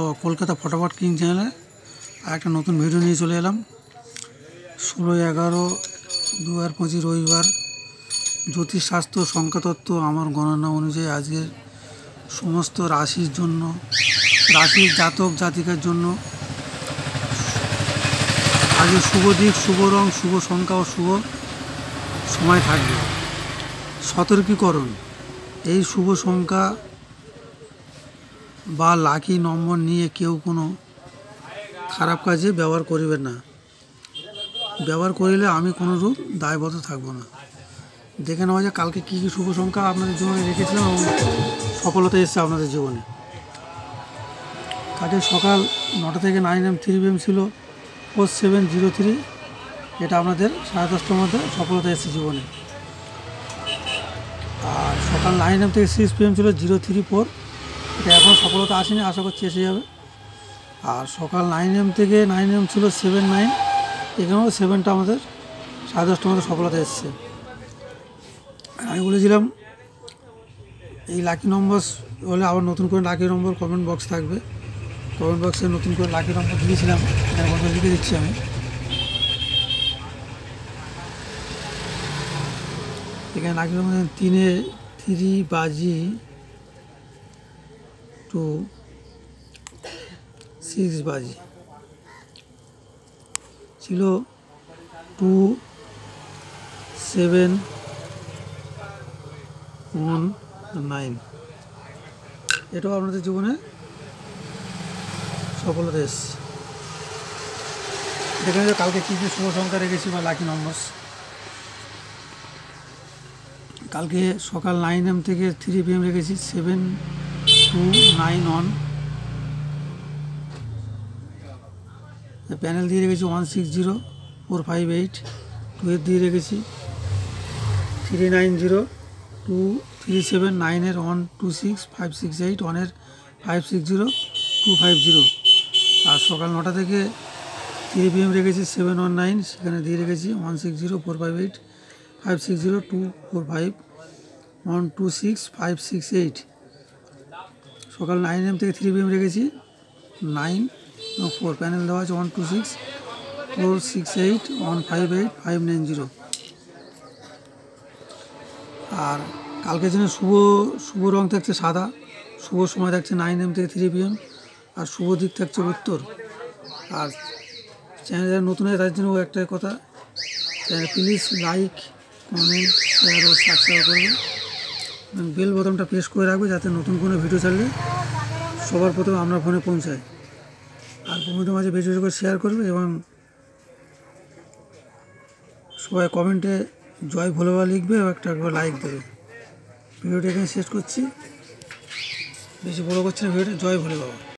তো কলকাতা ফটাফট কিং চ্যানেলে একটা নতুন ভিডিও নিয়ে চলে এলাম। 16/11/2025 রবিবার। জ্যোতিষশাস্ত্র সংখ্যাতত্ত্ব আমার গণনা অনুযায়ী আজকের সমস্ত রাশির জন্য, রাশির জাতক জাতিকার জন্য আজকে শুভ দিক, শুভ রং, শুভ সংখ্যা ও শুভ সময় থাকবে। সতর্কীকরণ: এই শুভ সংখ্যা বা লাকি নম্বর নিয়ে কেউ কোনো খারাপ কাজে ব্যবহার করিবেন না। ব্যবহার করিলে আমি কোনোরূপ দায়বদ্ধ থাকবো না। দেখে নেওয়া যায় কালকে কী কী শুভ সংখ্যা আপনাদের জীবনে রেখেছিলাম এবং সফলতা এসেছে আপনাদের জীবনে। কালকে সকাল 9টা থেকে 9am 3pm ছিল 4703। এটা আপনাদের 10:30টার মধ্যে সফলতা এসেছে জীবনে। আর সকাল 9am থেকে 6pm ছিল 034। এটা এখন সফলতা আসেনি, আশা করছি এসে যাবে। আর সকাল 9am থেকে 9am ছিল 79। এখানেও 7টা আমাদের 10:30টার মধ্যে সফলতা এসছে। আমি বলেছিলাম এই লাকি নম্বর হলে আবার নতুন করে লাকি নম্বর কমেন্ট বক্স থাকবে। কমেন্ট বক্সে নতুন করে লাকি নম্বর দিয়েছিলাম, এখানে বন্ধ লিখে দিচ্ছি আমি। এখানে লাকি নম্বর 3 বাজি টু 6 বাজি ছিল 2719। এটাও আপনাদের জীবনে সফলতা এসছে। দেখেন যে কালকে কী কী শুভ সংখ্যা রেখেছি বা লাকি নম্বর। কালকে সকাল 9am থেকে 3pm রেখেছি 7291। প্যানেল দিয়ে রেখেছি 160458। 2 দিয়ে রেখেছি 390237। 9 126 568। 1 560250। আর সকাল 9টা থেকে 3pm রেখেছি 719। সেখানে দিয়ে রেখেছি 160458 5602451 126 568। সকাল 9am থেকে 3pm রেখেছি 904। প্যানেল দেওয়া আছে 126468158590। আর কালকের জন্য শুভ রং থাকছে সাদা। শুভ সময় থাকছে 9am থেকে 3pm। আর শুভ দিক থাকছে উত্তর। আর চ্যানেল যারা নতুন হয় তার জন্য একটাই কথা, channel please like, comment, share ও সাবস্ক্রাইব করবে এবং বেল বোতামটা প্রেস করে রাখবে যাতে নতুন কোনো ভিডিও ছাড়লে সবার প্রথমে আপনার ফোনে পৌঁছায়। আর বন্ধুদের মাঝে বেশি বেশি করে শেয়ার করবে এবং সবাই কমেন্টে জয় ভোলে বাবা লিখবে এবং একটা লাইক দেবে। ভিডিওটা এখানে শেষ করছি, বেশি বড় করছি না ভিডিওটা। জয় ভোলে বাবা।